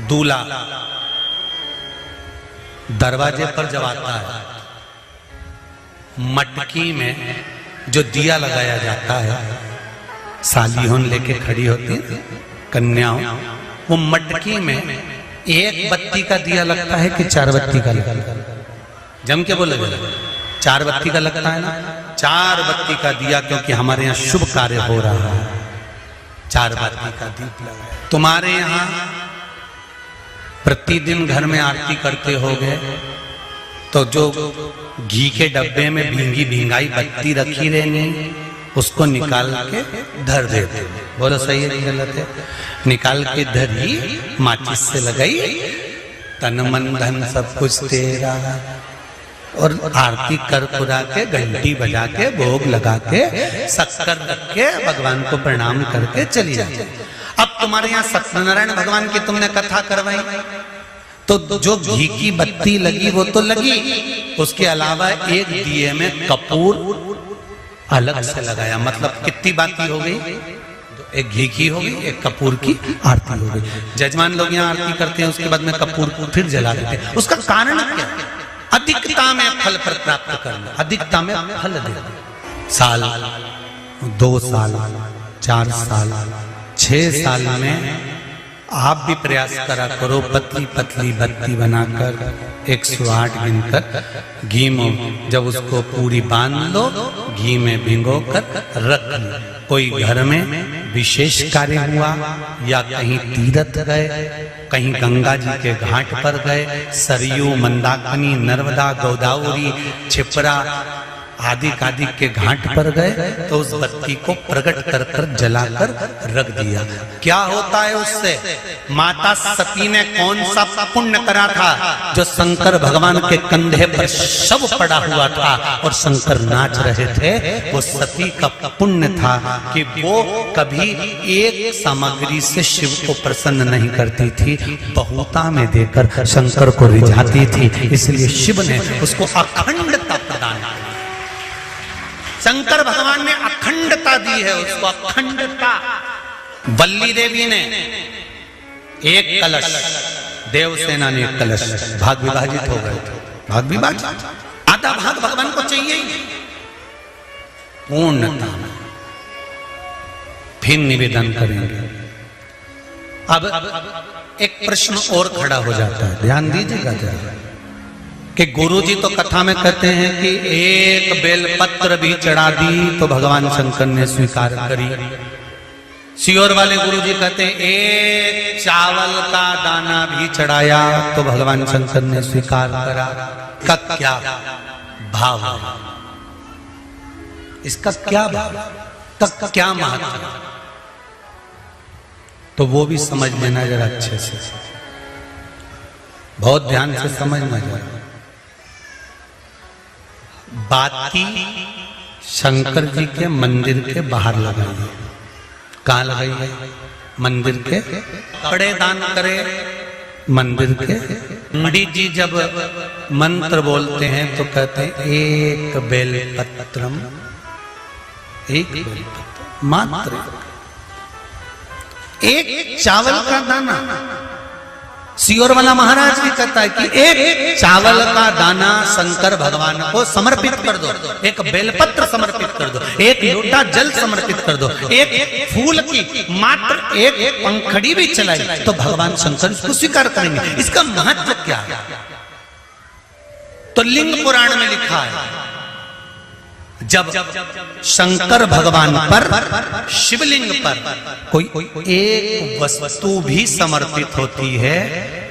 दूल्हा दरवाजे पर जब आता है, मटकी में जो दिया लगाया जाता है, सालियों लेके खड़ी होती कन्याओं, वो मटकी में एक बत्ती का दिया लगता है कि 4 बत्ती का लगता है? जम के बोले 4 बत्ती का लगता है ना। 4 बत्ती का दिया, क्योंकि हमारे यहाँ शुभ कार्य हो रहा है, 4 बत्ती का दीप लगा। तुम्हारे यहाँ प्रतिदिन घर में आरती करते होगे, तो जो घी के डब्बे में भींगी भींगाई बत्ती रखी रहनी, उसको निकाल के धर देते। बोलो सही है नहीं गलत है? निकाल के धरी, माचिस से लगाई, तन मन धन सब कुछ तेरा, और आरती कर पुरा के, घंटी बजा के, भोग लगा के, शक्कर रख के, भगवान को प्रणाम करके चली जाती। अब तुम्हारे यहाँ सत्यनारायण भगवान की तुमने कथा करवाई, तो जो घी की बत्ती लगी वो तो लगी, उसके अलावा एक दिए में कपूर अलग से लगाया। मतलब कितनी बाती हो गई? एक घी की हो गई, एक कपूर की आरती हो गई। जजमान लोग यहाँ आरती करते हैं, उसके बाद में कपूर को फिर जला देते हैं। उसका कारण क्या? अधिकता में फल प्राप्त करना, अधिकता में फल देना। साल, 2 साल, 4 साल, 6 साल में आप भी प्रयास करा करो, पतली पतली बत्ती बनाकर 108 गिनकर घी में जब उसको पूरी बांध लो, घी में भिगो कर रख लो। कोई घर में विशेष कार्य हुआ, या कहीं तीर्थ गए, कहीं गंगा जी के घाट पर गए, सरयू, मंदाकिनी, नर्मदा, गोदावरी, छिपरा आदि आदि के घाट पर गए, तो उस बत्ती को प्रकट कर कर जलाकर रख दिया। क्या होता है उससे? माता सती ने कौन सा पुण्य करा था? जो शंकर भगवान के कंधे पर शव पड़ा हुआ था और शंकर नाच रहे थे, वो सती का पुण्य था कि वो कभी एक सामग्री से शिव को प्रसन्न नहीं करती थी, बहुता में देकर शंकर को रिझाती थी। इसलिए शिव ने उसको अखंडता प्रदान की। शंकर भगवान ने अखंडता दी है उसको, अखंडता। वल्ली देवी ने एक कलश, देवसेना ने एक कलश, भाग विभाजित हो गए थे, भाग विभाजित, आधा भाग भगवान को चाहिए ही पूर्णता। फिर निवेदन करेंगे। अब एक प्रश्न और खड़ा हो जाता है, ध्यान दीजिएगा जरा, कि गुरुजी तो कथा में कहते हैं कि एक बेलपत्र भी चढ़ा दी तो भगवान शंकर ने स्वीकार करी। सियोर वाले गुरुजी कहते हैं एक चावल का दाना भी चढ़ाया तो भगवान शंकर ने स्वीकार करा। का क्या भाव है? इसका क्या भाव, तक क्या महत्व, तो वो भी समझ लेना जरा अच्छे से, बहुत ध्यान से समझना जरा। बाती शंकर जी के मंदिर के बाहर लगाई है। कहाँ लगाई है? मंदिर के। कपड़े दान करे मंदिर के। पंडित जी जब मंत्र बोलते हैं तो कहते हैं एक बेलपत्रम, एक बेलपत्र मात्र, एक चावल का दाना। सियोर वाला महाराज भी कहता है कि एक चावल का दाना शंकर भगवान को समर्पित कर दो, एक बेलपत्र समर्पित कर दो, एक लोटा जल समर्पित कर दो, एक फूल की मात्र एक पंखड़ी भी चलाई तो भगवान शंकर इसको स्वीकार करेंगे। इसका महत्व क्या है? तो लिंग पुराण में लिखा है, जब शंकर भगवान पर, शिवलिंग पर कोई एक वस्तु भी समर्पित होती है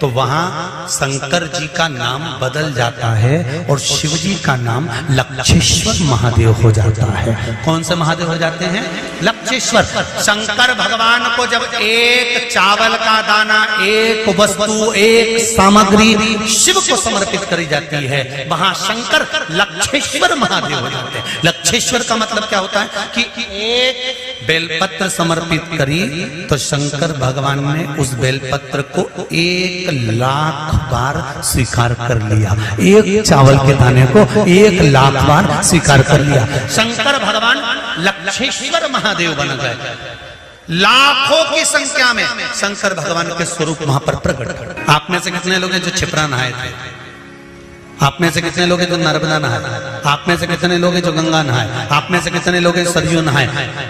तो वहां शंकर जी का नाम बदल जाता है और शिव जी का नाम लक्षेश्वर महादेव हो जाता है। कौन से महादेव हो जाते हैं? लक्षेश्वर। शंकर भगवान को जब एक चावल का दाना, एक वस्तु, एक सामग्री शिव को समर्पित करी जाती है, वहां शंकर लक्षेश्वर महादेव हो जाते हैं। लक्षेश्वर का मतलब क्या होता है कि एक बेलपत्र समर्पित करी तो शंकर भगवान ने उस बेलपत्र को 1,00,000 बार स्वीकार कर लिया। एक चावल के दाने को 1,00,000 बार स्वीकार कर लिया। शंकर भगवान लक्षेश्वर महादेव बन गए। लाखों की संख्या में शंकर भगवान के स्वरूप वहां पर प्रकट। आप में से कितने लोग हैं जो क्षिप्रा नहाए थे? आप में से कितने लोग हैं जो नर्मदा नहाए? आप में से कितने लोग हैं जो गंगा नहाए? आप में से कितने लोग हैं सरयू नहाए?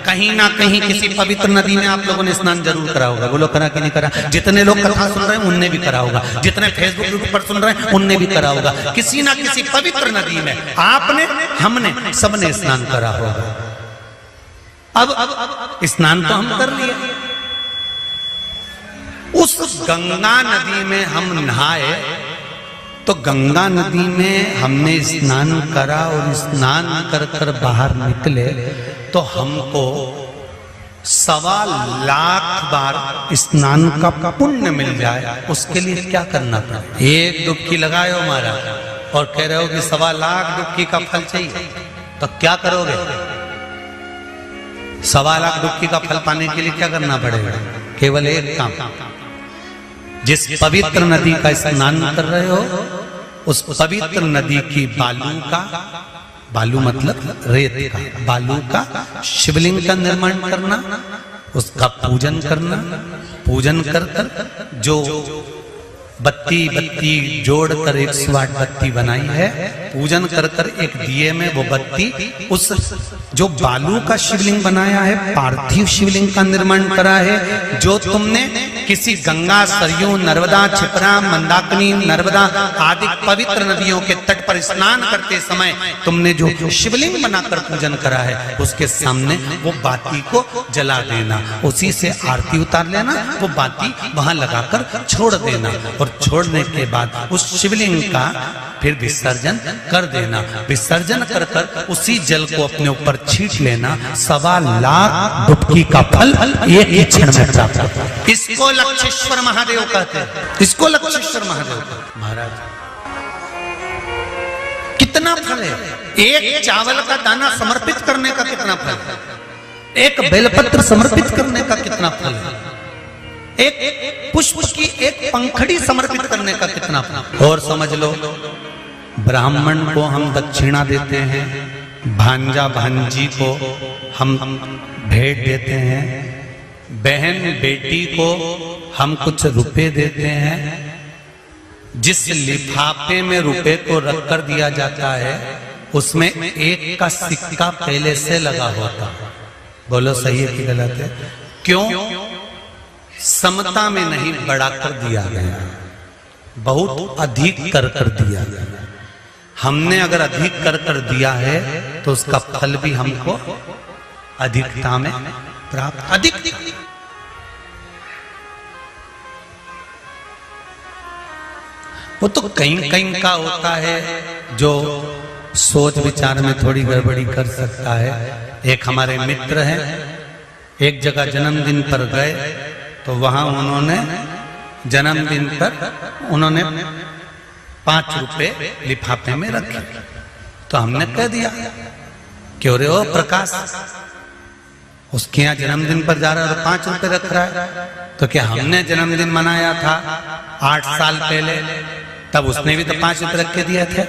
कहीं ना कहीं किसी पवित्र नदी में आप लोगों ने स्नान जरूर करा होगा। बोलो करा कि नहीं करा? जितने लोग कथा सुन रहे हैं उनने भी करा होगा, जितने फेसबुक पर सुन रहे हैं उनने भी करा होगा। किसी ना किसी पवित्र नदी में आपने, हमने, सबने स्नान करा होगा। अब स्नान तो हम कर लिए, उस गंगा नदी में हम नहाए, तो गंगा नदी में हमने स्नान करा और स्नान कर कर बाहर निकले तो हमको 1.25 लाख बार स्नान का पुण्य मिल जाए। उसके लिए क्या करना पड़े? एक डुबकी लगाए हो महाराज और कह रहे हो कि 1.25 लाख डुबकी का फल चाहिए, तो क्या करोगे? 1.25 लाख डुबकी का फल पाने के लिए क्या करना पड़ेगा? केवल एक काम, जिस पवित्र नदी का स्नान कर रहे हो उस पवित्र नदी की बालू का, बालू मतलब रेत का, बालू का शिवलिंग का निर्माण करना, उसका पूजन करना, पूजन कर कर जो बत्ती जोड़कर 108 बत्ती बनाई है, पूजन कर कर एक दिए में वो बत्ती, उस जो बालू का शिवलिंग बनाया है, पार्थिव शिवलिंग का निर्माण करा है, जो तुमने किसी गंगा, सरयू, नर्मदा, क्षिप्रा, मंदाकिनी, नर्मदा आदि पवित्र नदियों के तट पर स्नान करते समय तुमने जो शिवलिंग बनाकर पूजन करा है, उसके सामने वो बाती को जला देना, उसी से आरती उतार लेना, वो बाती वहां लगाकर छोड़ देना और छोड़ने के बाद उस शिवलिंग का फिर विसर्जन कर देना। विसर्जन कर कर उसी जल को अपने ऊपर छींट लेना। 1.25 लाख डुबकी का फल एक ही क्षण में प्राप्त होता है। इसको लक्षेश्वर महादेव कहते हैं, इसको लक्षेश्वर महादेव कहते हैं। महाराज कितना फल है? एक चावल का दाना समर्पित करने का कितना फल है? एक बेलपत्र समर्पित करने का कितना फल है? एक पुष्प की एक पंखड़ी समर्पित करने का कितना फल? और समझ लो, ब्राह्मण को हम दक्षिणा देते हैं, भांजा भांजी को हम भेंट देते हैं, बहन बेटी को हम कुछ रुपए देते हैं, जिस लिफाफे में रुपए को रख कर दिया जाता है उसमें एक का सिक्का पहले से लगा होता है। बोलो सही है कि गलत है? क्यों? समता में नहीं बढ़ाकर दिया गया, बहुत अधिक कर कर दिया गया। हमने अगर अधिक कर कर दिया है तो उसका फल भी हमको अधिकता में प्राप्त। अधिक वो तो कहीं कहीं का होता है जो सोच विचार में थोड़ी गड़बड़ी कर सकता है। एक हमारे मित्र हैं, एक जगह जन्मदिन पर गए तो वहां उन्होंने जन्मदिन पर उन्होंने 5 रुपए लिफाफे में रखे। तो हमने कह दिया, क्यों रे ओ प्रकाश, उसके यहाँ जन्मदिन पर जा रहा है और 5 रुपए रख रहा है? तो क्या हमने जन्मदिन मनाया था 8 साल पहले, तब उसने भी तो 5 रुपए रख के दिए थे।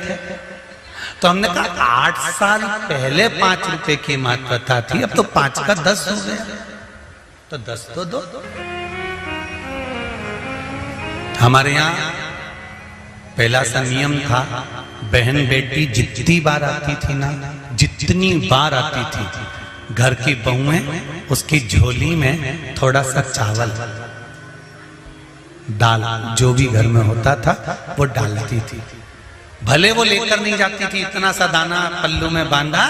तो हमने कहा 8 साल पहले 5 रुपए की महत्वता थी, अब तो 5 का 10 हो गया, तो 10 तो दो। हमारे यहाँ पहला सा नियम था, बहन बेटी जितनी बार आती थी ना, जितनी बार आती थी, घर की बहुएं उसकी झोली में थोड़ा सा चावल, दाल, जो भी घर में होता था वो डालती थी। भले वो लेकर नहीं जाती थी, इतना सा दाना पल्लू में बांधा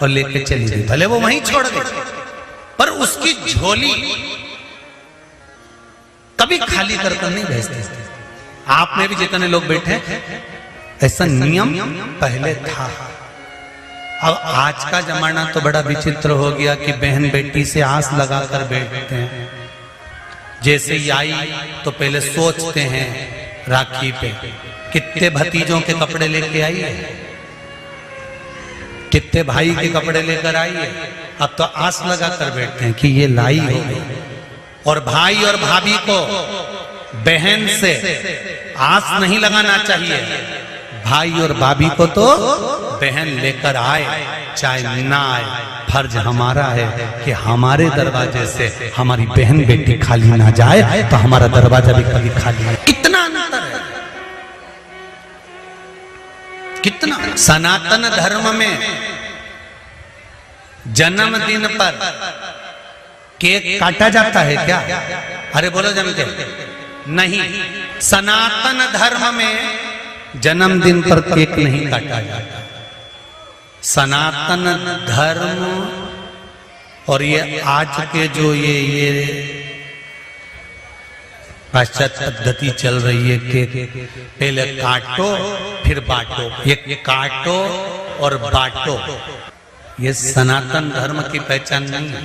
और लेकर चली गई, भले वो वहीं छोड़ गई, पर उसकी झोली कभी खाली कर नहीं भेजते। आप में भी जितने लोग बैठे, ऐसा नियम पहले था। अब आज का जमाना तो बड़ा विचित्र हो गया कि बहन बेटी से आस लगाकर बैठते हैं। जैसे ही आई तो पहले सोचते हैं राखी पे कितने भतीजों के कपड़े लेके आई है, कितने भाई के कपड़े लेकर आई है। अब तो आस लगाकर बैठते हैं कि ये लाई होगी। और भाई और भाभी को बहन से आस नहीं लगाना चाहिए, भाई और भाभी को तो बहन लेकर आए चाहे ना आए, फर्ज हमारा है कि हमारे दरवाजे से हमारी बहन बेटी खाली ना जाए, तो हमारा दरवाजा भी कभी खाली नहीं। कितना अंतर है, कितना। सनातन धर्म में जन्मदिन पर केक काटा जाता है क्या? अरे बोलो जम के नहीं। सनातन धर्म में जन्मदिन पर केक नहीं काटा जाता। सनातन धर्म और ये आज के जो ये पाश्चात्य पद्धति चल रही है कि पहले काटो फिर बांटो, ये काटो और बांटो, ये सनातन धर्म की पहचान नहीं है।